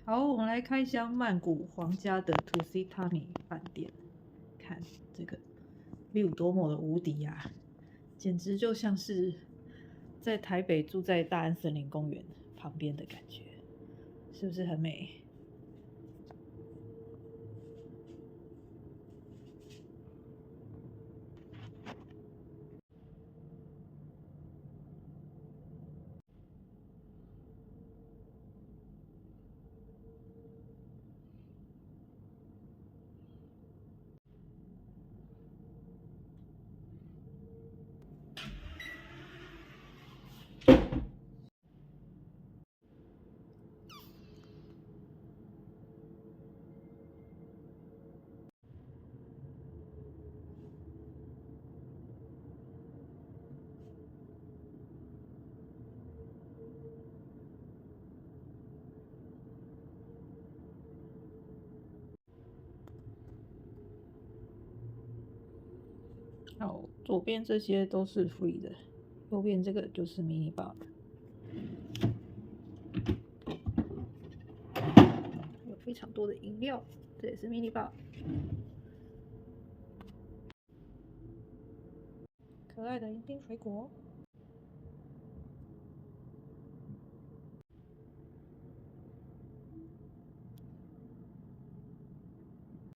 好，我们来开箱曼谷皇家的 Tusitani 饭店，看这个 view 多么的无敌啊！简直就像是在台北住在大安森林公园旁边的感觉，是不是很美？好，左边这些都是 free 的，右边这个就是 mini bar， 有非常多的饮料，这也是 mini bar， 可爱的迎宾水果。